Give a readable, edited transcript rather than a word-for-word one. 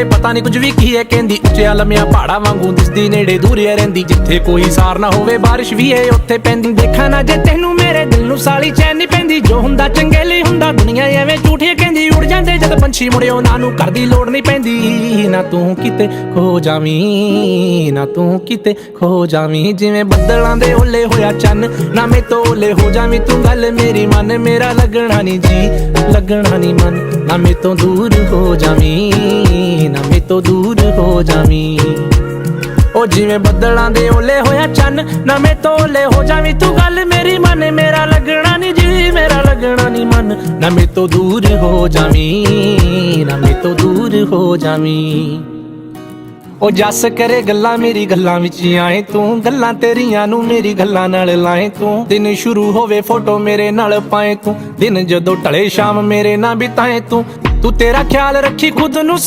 ਪਤਾ ਨਹੀਂ ਕੁਝ ਵੀ ਕੀ ਹੈ ਕਹਿੰਦੀ, ਉੱਚਿਆ ਲੰਮਿਆ ਪਹਾੜਾਂ ਵਾਂਗੂ ਦਿਸਦੀ ਨੇੜੇ ਦੂਰਿਆ ਰਹਿੰਦੀ। ਜਿੱਥੇ ਕੋਈ ਸਾਰ ਨਾ ਹੋਵੇ ਬਾਰਿਸ਼ ਵੀ ਏ ਉੱਥੇ ਪੈਂਦੀ। ਦੇਖਾਂ ਨਾ ਜੇ ਤੈਨੂੰ ਮੇਰੇ ਦਿਲ ਨੂੰ ਸਾਲੀ ਚੈਨ ਨਹੀਂ ਪੈਂਦੀ। ਜੋ ਹੁੰਦਾ ਚੰਗੇ ਲਈ ਹੁੰਦਾ, ਦੁਨੀਆ ਐਵੇਂ ਝੂਠੀ ਕਹਿੰਦੀ। ਉੜ ਜਾਂਦੇ ਜਦ ਪੰਛੀ ਮੁੜੇ ਉਹਨਾਂ ਨੂੰ ਘਰ ਦੀ ਲੋੜ ਨਹੀਂ ਪੈਂਦੀ। ਨਾ ਤੂੰ ਕਿਤੇ ਖੋ ਜਾਵੀਂ, ਨਾ ਤੂੰ ਕਿਤੇ ਖੋ ਜਾਵੀਂ। ਜਿਵੇਂ ਬੱਦਲਾਂ ਦੇ ਓਲੇ ਹੋਇਆ ਚੰਨ, ਨਾ ਮੇ ਤੋਂ ਓਲੇ ਹੋ ਜਾਵੀਂ ਤੂੰ। ਗੱਲ ਮੇਰੀ ਮਨ, ਮੇਰਾ ਲੱਗਣਾ ਨਹੀਂ ਜੀ, ਲੱਗਣਾ ਨਹੀਂ ਮਨ। ਨਾ ਮੇ ਤੋਂ ਦੂਰ ਹੋ ਜਾਵੀਂ, ਨਾ ਮੇ ਤੋਂ ਦੂਰ ਹੋ ਜਾਵੀਂ। ਉਹ ਜਿਵੇਂ ਬੱਦਲਾਂ ਦੇ ਓਲੇ ਹੋਇਆ ਚੰਨ, ਨਾ ਮੇ ਤੋਂ ਓਲੇ ਹੋ ਜਾਵੀਂ ਤੂੰ। ਗੱਲ ਮੇਰੀ ਮਨ, ਮੇਰਾ ਲੱਗਣਾ ਨਹੀਂ ਜੀ, ਮੇਰਾ ਲੱਗਣਾ ਨਹੀਂ ਮਨ। ਨਾ ਮੇ ਤੋਂ ਦੂਰ ਹੋ ਜਾਵੀਂ, ਨਾ ਮੇ ਤੋਂ ਦੂਰ ਹੋ ਜਾਵੀਂ। ਉਹ ਜੱਸ ਕਰੇ ਗੱਲਾਂ ਮੇਰੀ ਗੱਲਾਂ ਵਿੱਚ ਆਏ ਤੂੰ। ਗੱਲਾਂ ਤੇਰੀਆਂ ਨੂੰ ਮੇਰੀ ਗੱਲਾਂ ਨਾਲ ਲਾਏ ਤੂੰ। ਦਿਨ ਸ਼ੁਰੂ ਹੋਵੇ ਫੋਟੋ ਮੇਰੇ ਨਾਲ ਪਾਏ ਤੂੰ। ਦਿਨ ਜਦੋਂ ਢਲੇ ਸ਼ਾਮ ਮੇਰੇ ਨਾਲ ਬਿਤਾਏ ਤੂੰ। ਤੂੰ ਤੇਰਾ ਖਿਆਲ ਰੱਖੀ ਖੁਦ ਨੂੰ